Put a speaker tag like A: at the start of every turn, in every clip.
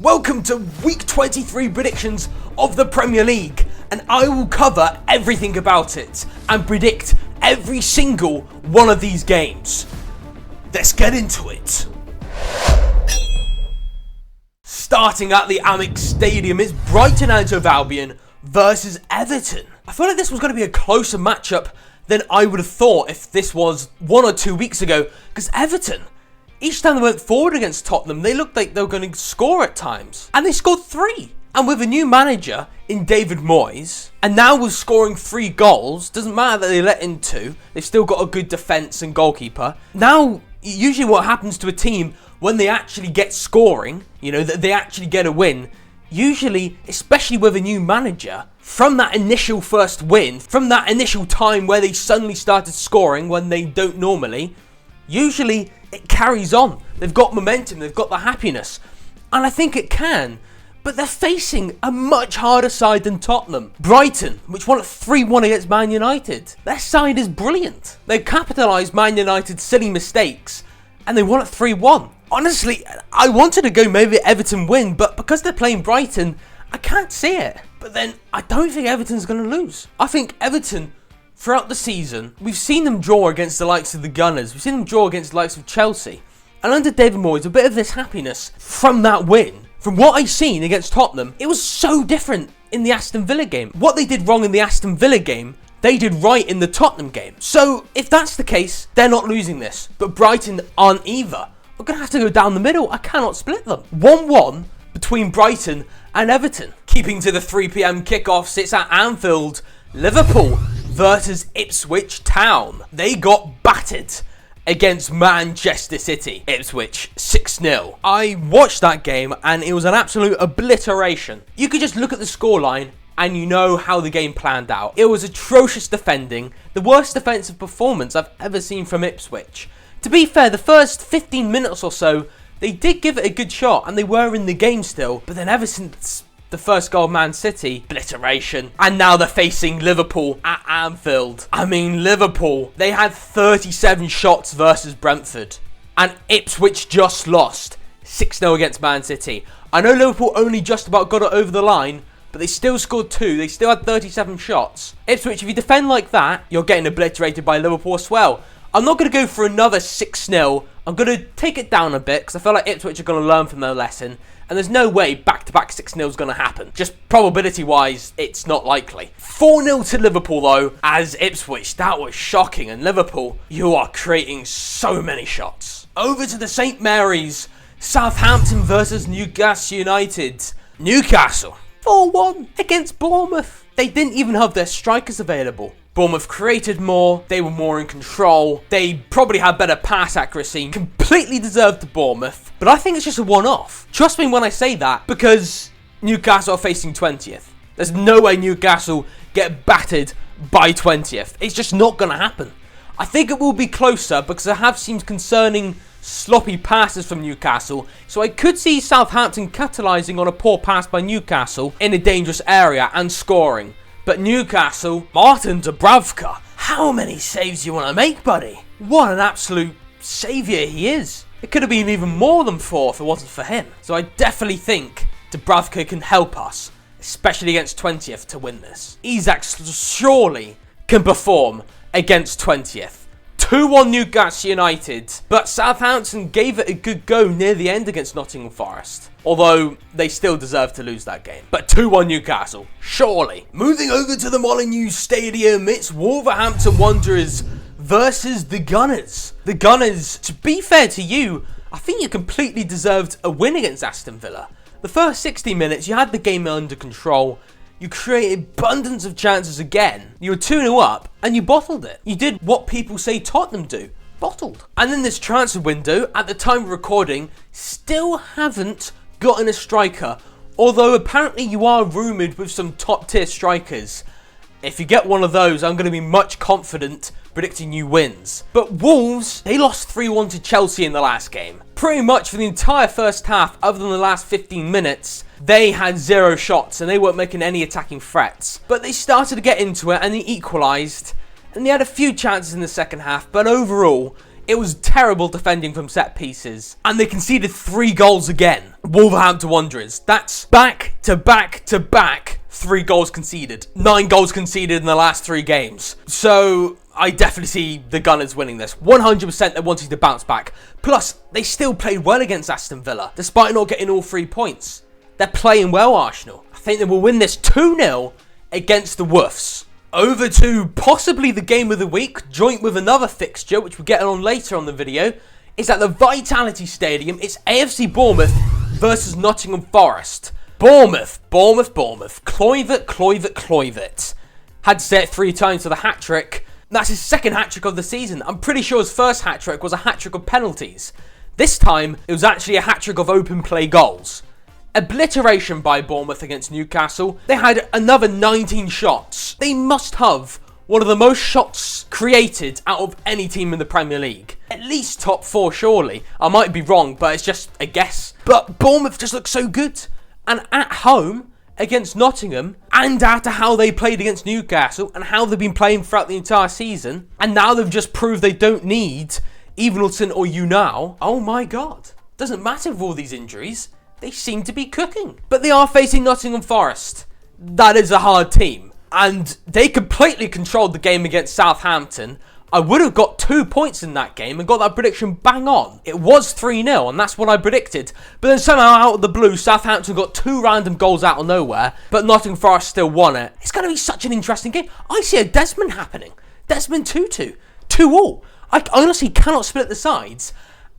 A: Welcome to week 23 predictions of the Premier League, and I will cover everything about it and predict every single one of these games. Let's get into it. Starting at the Amex Stadium is Brighton and Hove Albion versus Everton. I feel like this was going to be a closer matchup than I would have thought if this was 1 or 2 weeks ago, because Everton, each time they went forward against Tottenham, they looked like they were going to score at times. And they scored 3. And with a new manager in David Moyes, and now with scoring 3 goals, doesn't matter that they let in 2, they've still got a good defence and goalkeeper. Now, usually what happens to a team when they actually get scoring, that they actually get a win, usually, especially with a new manager, from that initial first win, from that initial time where they suddenly started scoring when they don't normally, usually it carries on. They've got momentum, they've got the happiness. And I think it can. But they're facing a much harder side than Tottenham. Brighton, which won at 3-1 against Man United. Their side is brilliant. They capitalised Man United's silly mistakes and they won at 3-1. Honestly, I wanted to go maybe Everton win, but because they're playing Brighton, I can't see it. But then I don't think Everton's going to lose. I think Everton, throughout the season, we've seen them draw against the likes of the Gunners. We've seen them draw against the likes of Chelsea. And under David Moyes, a bit of this happiness from that win, from what I've seen against Tottenham, it was so different in the Aston Villa game. What they did wrong in the Aston Villa game, they did right in the Tottenham game. So if that's the case, they're not losing this. But Brighton aren't either. We're going to have to go down the middle. I cannot split them. 1-1 between Brighton and Everton. Keeping to the 3 p.m. kickoffs, it's at Anfield. Liverpool versus Ipswich Town. They got battered against Manchester City. Ipswich 6-0. I watched that game and it was an absolute obliteration. You could just look at the scoreline and you know how the game planned out. It was atrocious defending, the worst defensive performance I've ever seen from Ipswich. To be fair, the first 15 minutes or so, they did give it a good shot and they were in the game still, but then ever since the first goal of Man City, obliteration. And now they're facing Liverpool at Anfield. I mean, Liverpool, they had 37 shots versus Brentford. And Ipswich just lost 6-0 against Man City. I know Liverpool only just about got it over the line, but they still scored 2. They still had 37 shots. Ipswich, if you defend like that, you're getting obliterated by Liverpool as well. I'm not going to go for another 6-0. I'm going to take it down a bit because I feel like Ipswich are going to learn from their lesson. And there's no way back-to-back 6-0 is going to happen. Just probability-wise, it's not likely. 4-0 to Liverpool, though, as Ipswich. That was shocking. And Liverpool, you are creating so many shots. Over to the St. Mary's. Southampton versus Newcastle United. Newcastle, 4-1 against Bournemouth. They didn't even have their strikers available. Bournemouth created more, they were more in control, they probably had better pass accuracy, completely deserved to Bournemouth, but I think it's just a one-off. Trust me when I say that, because Newcastle are facing 20th. There's no way Newcastle get battered by 20th. It's just not going to happen. I think it will be closer because I have seen concerning sloppy passes from Newcastle, so I could see Southampton capitalising on a poor pass by Newcastle in a dangerous area and scoring. But Newcastle, Martin Dubravka, how many saves do you want to make, buddy? What an absolute saviour he is. It could have been even more than 4 if it wasn't for him. So I definitely think Dubravka can help us, especially against 20th, to win this. Isak surely can perform against 20th. 2-1 Newcastle United, but Southampton gave it a good go near the end against Nottingham Forest. Although, they still deserve to lose that game. But 2-1 Newcastle, surely. Moving over to the Molineux Stadium, it's Wolverhampton Wanderers versus the Gunners. The Gunners, to be fair to you, I think you completely deserved a win against Aston Villa. The first 60 minutes, you had the game under control. You created abundance of chances again. You were 2-0 up and you bottled it. You did what people say Tottenham do. Bottled. And in this transfer window, at the time of recording, still haven't gotten a striker. Although apparently you are rumoured with some top tier strikers. If you get one of those, I'm going to be much confident predicting you wins. But Wolves, they lost 3-1 to Chelsea in the last game. Pretty much for the entire first half, other than the last 15 minutes, they had 0 shots and they weren't making any attacking threats. But they started to get into it and they equalised. And they had a few chances in the second half, but overall, It was terrible defending from set pieces. And they conceded 3 goals again. Wolverhampton Wanderers. That's back to back to back 3 goals conceded. 9 goals conceded in the last 3 games. So I definitely see the Gunners winning this. 100% they wanted to bounce back. Plus, they still played well against Aston Villa, despite not getting all 3 points. They're playing well, Arsenal. I think they will win this 2-0 against the Wolves. Over to possibly the game of the week, joint with another fixture, which we'll get on later on the video. It's at the Vitality Stadium. It's AFC Bournemouth versus Nottingham Forest. Bournemouth. Kluivert. Had to say it 3 times for the hat-trick. That's his second hat-trick of the season. I'm pretty sure his first hat-trick was a hat-trick of penalties. This time, it was actually a hat-trick of open play goals. Obliteration by Bournemouth against Newcastle. They had another 19 shots. They must have one of the most shots created out of any team in the Premier League. At least top 4, surely. I might be wrong, but it's just a guess. But Bournemouth just looks so good. And at home against Nottingham, and after how they played against Newcastle, and how they've been playing throughout the entire season, and now they've just proved they don't need Evanilson or Unal. Oh my God. Doesn't matter with all these injuries. They seem to be cooking. But they are facing Nottingham Forest. That is a hard team. And they completely controlled the game against Southampton. I would have got 2 points in that game and got that prediction bang on. It was 3-0 and that's what I predicted. But then somehow out of the blue, Southampton got 2 random goals out of nowhere. But Nottingham Forest still won it. It's going to be such an interesting game. I see a Desmond happening. Desmond 2-2. 2-2. I honestly cannot split the sides.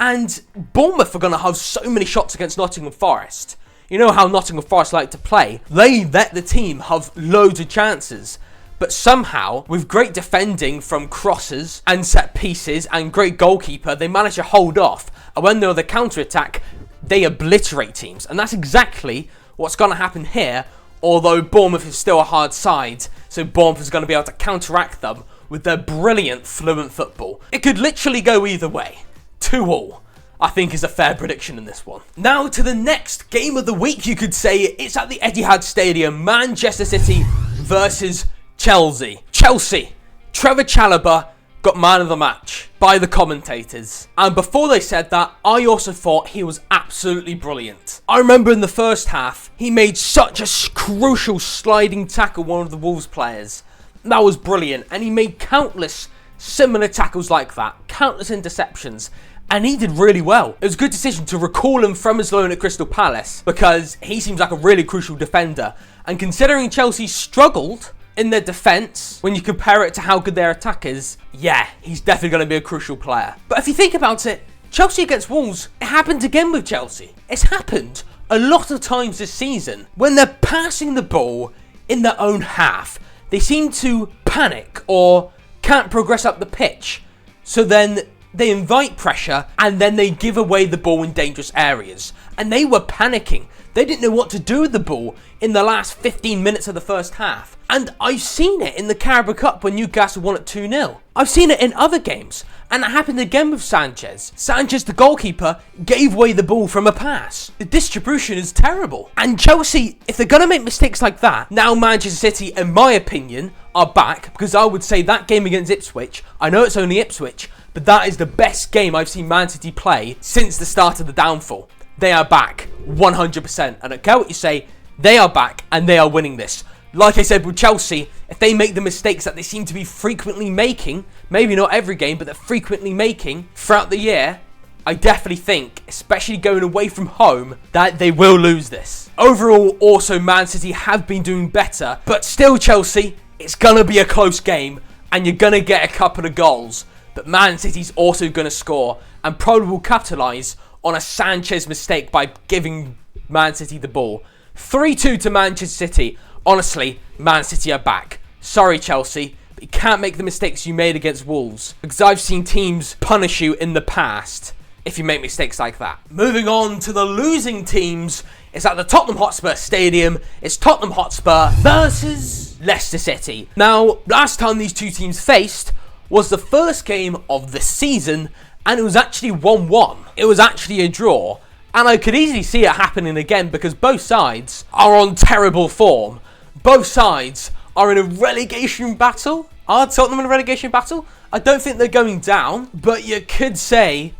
A: And Bournemouth are going to have so many shots against Nottingham Forest. You know how Nottingham Forest like to play. They let the team have loads of chances. But somehow, with great defending from crosses and set pieces and great goalkeeper, they manage to hold off. And when they're on the counter-attack, they obliterate teams. And that's exactly what's going to happen here. Although Bournemouth is still a hard side. So Bournemouth is going to be able to counteract them with their brilliant, fluent football. It could literally go either way. 2-2, I think, is a fair prediction in this one. Now to the next game of the week, you could say. It's at the Etihad Stadium. Manchester City versus Chelsea. Trevor Chalobah got man of the match by the commentators. And before they said that, I also thought he was absolutely brilliant. I remember in the first half, he made such a crucial sliding tackle one of the Wolves players. That was brilliant. And he made countless similar tackles like that. Countless interceptions. And he did really well. It was a good decision to recall him from his loan at Crystal Palace because he seems like a really crucial defender. And considering Chelsea struggled in their defence, when you compare it to how good their attack is, yeah, he's definitely going to be a crucial player. But if you think about it, Chelsea against Wolves, it happened again with Chelsea. It's happened a lot of times this season. When they're passing the ball in their own half, they seem to panic or can't progress up the pitch. So then they invite pressure and then they give away the ball in dangerous areas. And they were panicking. They didn't know what to do with the ball in the last 15 minutes of the first half. And I've seen it in the Carabao Cup when Newcastle won at 2-0. I've seen it in other games. And it happened again with Sanchez. Sanchez, the goalkeeper, gave away the ball from a pass. The distribution is terrible. And Chelsea, if they're going to make mistakes like that, now Manchester City, in my opinion, are back. Because I would say that game against Ipswich, I know it's only Ipswich, but that is the best game I've seen Man City play since the start of the downfall. They are back, 100%. And I don't care what you say, they are back and they are winning this. Like I said with Chelsea, if they make the mistakes that they seem to be frequently making, maybe not every game, but they're frequently making throughout the year, I definitely think, especially going away from home, that they will lose this. Overall, also, Man City have been doing better, but still Chelsea, it's going to be a close game and you're going to get a couple of goals. But Man City's also going to score and probably will capitalise on a Sanchez mistake by giving Man City the ball. 3-2 to Manchester City. Honestly, Man City are back. Sorry, Chelsea, but you can't make the mistakes you made against Wolves, because I've seen teams punish you in the past if you make mistakes like that. Moving on to the losing teams, it's at the Tottenham Hotspur Stadium. It's Tottenham Hotspur versus Leicester City. Now, last time these two teams faced was the first game of the season, and it was actually 1-1. It was actually a draw, and I could easily see it happening again because both sides are on terrible form. Both sides are in a relegation battle. Are Tottenham in a relegation battle? I don't think they're going down, but you could say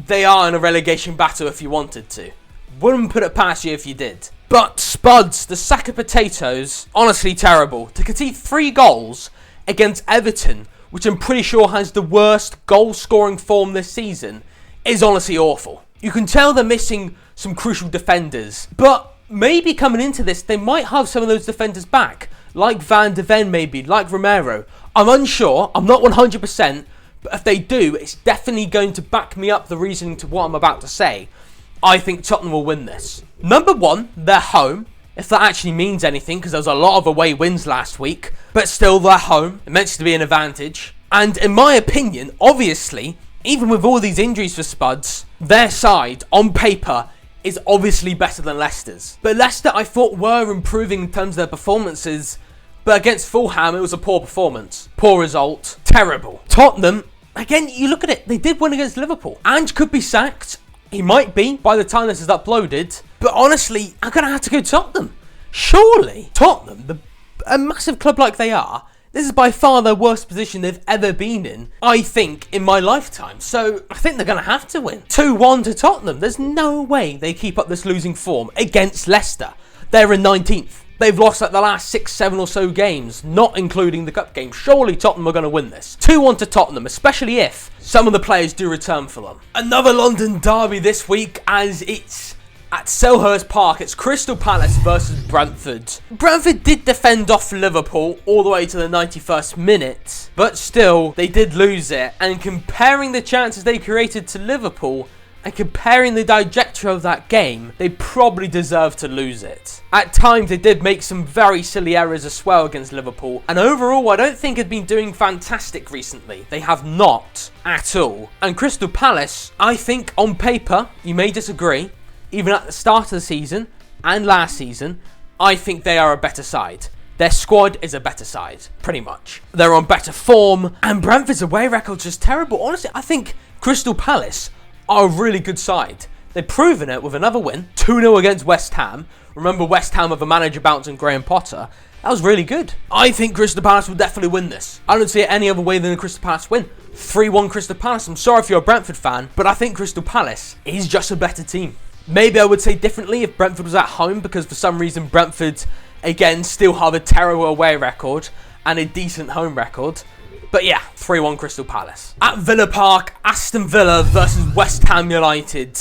A: they are in a relegation battle if you wanted to. Wouldn't put it past you if you did. But Spuds, the sack of potatoes, honestly terrible. To concede 3 goals against Everton, which I'm pretty sure has the worst goal-scoring form this season, is honestly awful. You can tell they're missing some crucial defenders, but maybe coming into this, they might have some of those defenders back, like Van de Ven maybe, like Romero. I'm unsure, I'm not 100%, but if they do, it's definitely going to back me up the reasoning to what I'm about to say. I think Tottenham will win this. Number 1, they're home, if that actually means anything, because there was a lot of away wins last week, but still they're home. It meant to be an advantage. And in my opinion, obviously, even with all these injuries for Spuds, their side, on paper, is obviously better than Leicester's. But Leicester, I thought, were improving in terms of their performances, but against Fulham, it was a poor performance. Poor result. Terrible. Tottenham, again, you look at it, they did win against Liverpool. Ange could be sacked. He might be by the time this is uploaded. But honestly, I'm going to have to go Tottenham. Surely, Tottenham, a massive club like they are, this is by far their worst position they've ever been in, I think, in my lifetime. So I think they're going to have to win. 2-1 to Tottenham. There's no way they keep up this losing form against Leicester. They're in 19th. They've lost like the last 6, 7 or so games, not including the cup game. Surely Tottenham are going to win this. 2-1 to Tottenham, especially if some of the players do return for them. Another London derby this week, as it's at Selhurst Park. It's Crystal Palace versus Brentford. Brentford did defend off Liverpool all the way to the 91st minute, but still, they did lose it. And comparing the chances they created to Liverpool, and comparing the trajectory of that game, they probably deserve to lose it. At times, they did make some very silly errors as well against Liverpool. And overall, I don't think they've been doing fantastic recently. They have not at all. And Crystal Palace, I think on paper, you may disagree, even at the start of the season and last season, I think they are a better side. Their squad is a better side, pretty much. They're on better form, and Brentford's away record's just terrible. Honestly, I think Crystal Palace are a really good side. They've proven it with another win, 2-0 against West Ham. Remember West Ham with a manager bouncing Graham Potter. That was really good. I think Crystal Palace will definitely win this. I don't see it any other way than a Crystal Palace win. 3-1 Crystal Palace. I'm sorry if you're a Brentford fan, but I think Crystal Palace is just a better team. Maybe I would say differently if Brentford was at home, because for some reason Brentford, again, still have a terrible away record and a decent home record. But yeah, 3-1 Crystal Palace. At Villa Park, Aston Villa versus West Ham United.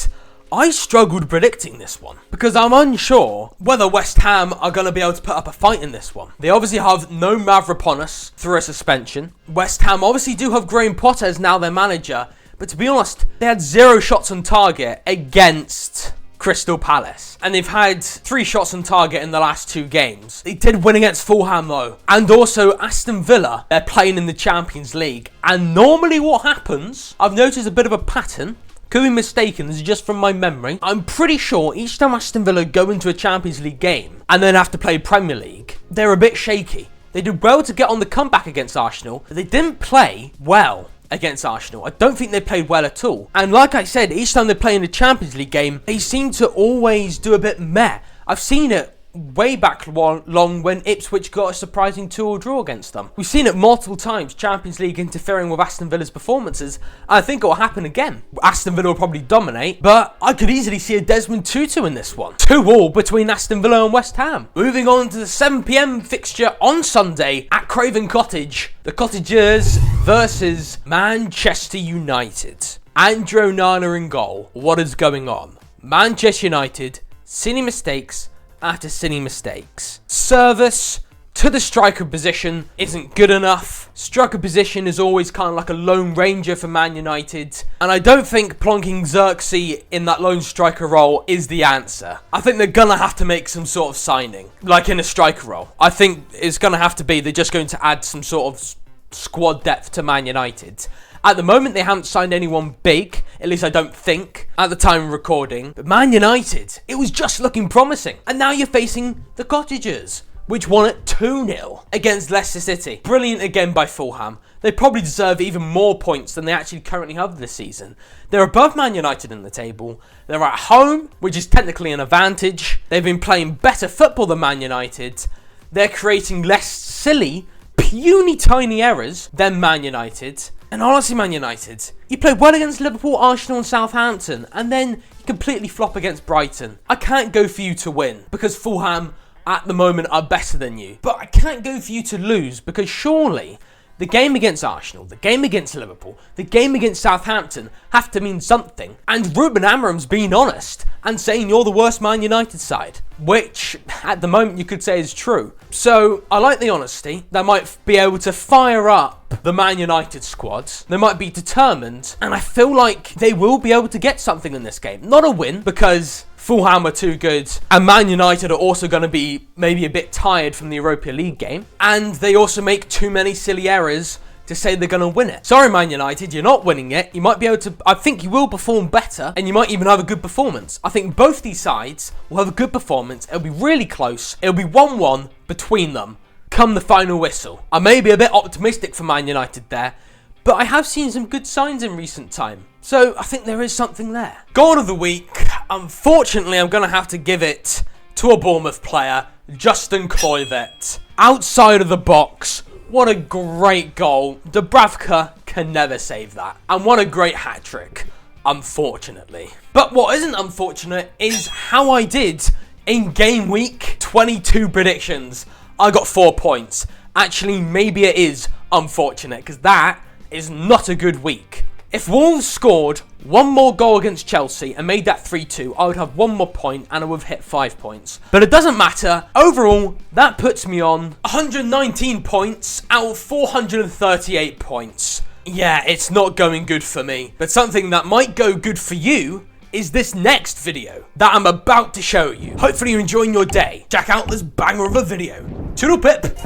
A: I struggled predicting this one because I'm unsure whether West Ham are going to be able to put up a fight in this one. They obviously have no Mavropanos through a suspension. West Ham obviously do have Graham Potter as now their manager, but to be honest, they had 0 shots on target against Crystal Palace. And they've had 3 shots on target in the last 2 games. They did win against Fulham though. And also Aston Villa, they're playing in the Champions League. And normally what happens, I've noticed a bit of a pattern. Could be mistaken, this is just from my memory. I'm pretty sure each time Aston Villa go into a Champions League game and then have to play Premier League, they're a bit shaky. They did well to get on the comeback against Arsenal, but they didn't play well against Arsenal. I don't think they played well at all. And like I said, each time they play in a Champions League game, they seem to always do a bit meh. I've seen it way back long when Ipswich got a surprising 2-2 draw against them. We've seen it multiple times, Champions League interfering with Aston Villa's performances. I think it will happen again. Aston Villa will probably dominate, but I could easily see a Desmond Tutu in this one. 2-2 between Aston Villa and West Ham. Moving on to the 7 PM fixture on Sunday at Craven Cottage. The Cottagers versus Manchester United. Andrew Onana in goal. What is going on? Manchester United, silly mistakes after silly mistakes. Service to the striker position isn't good enough. Striker position is always kind of like a lone ranger for Man United. And I don't think plonking Xerxes in that lone striker role is the answer. I think they're going to have to make some sort of signing, like in a striker role. I think it's going to have to be, they're just going to add some sort of squad depth to Man United. At the moment, they haven't signed anyone big, at least I don't think, at the time of recording. But Man United, it was just looking promising. And now you're facing the Cottagers, which won at 2-0 against Leicester City. Brilliant again by Fulham. They probably deserve even more points than they actually currently have this season. They're above Man United in the table. They're at home, which is technically an advantage. They've been playing better football than Man United. They're creating less silly, puny tiny errors than Man United. And honestly, Man United, you played well against Liverpool, Arsenal and Southampton, and then you completely flop against Brighton. I can't go for you to win, because Fulham at the moment are better than you. But I can't go for you to lose, because surely the game against Arsenal, the game against Liverpool, the game against Southampton have to mean something. And Ruben Amorim's being honest and saying you're the worst Man United side, which at the moment you could say is true. So I like the honesty. They might be able to fire up the Man United squads. They might be determined, and I feel like they will be able to get something in this game. Not a win, because Fulham are too good, and Man United are also going to be maybe a bit tired from the Europa League game, and they also make too many silly errors to say they're going to win it. Sorry, Man United, you're not winning it. You might be able to, I think you will perform better, and you might even have a good performance. I think both these sides will have a good performance. It'll be really close. It'll be 1-1 between them come the final whistle. I may be a bit optimistic for Man United there, but I have seen some good signs in recent time. So I think there is something there. Goal of the week. Unfortunately, I'm going to have to give it to a Bournemouth player, Justin Kluivert. Outside of the box, what a great goal. Dubravka can never save that. And what a great hat-trick, unfortunately. But what isn't unfortunate is how I did in game week 22 predictions. I got 4 points. Actually, maybe it is unfortunate, because that is not a good week. If Wolves scored one more goal against Chelsea and made that 3-2, I would have 1 more point and I would have hit 5 points. But it doesn't matter. Overall, that puts me on 119 points out of 438 points. Yeah, it's not going good for me. But something that might go good for you is this next video that I'm about to show you. Hopefully you're enjoying your day. Check out this banger of a video. Toodle pip.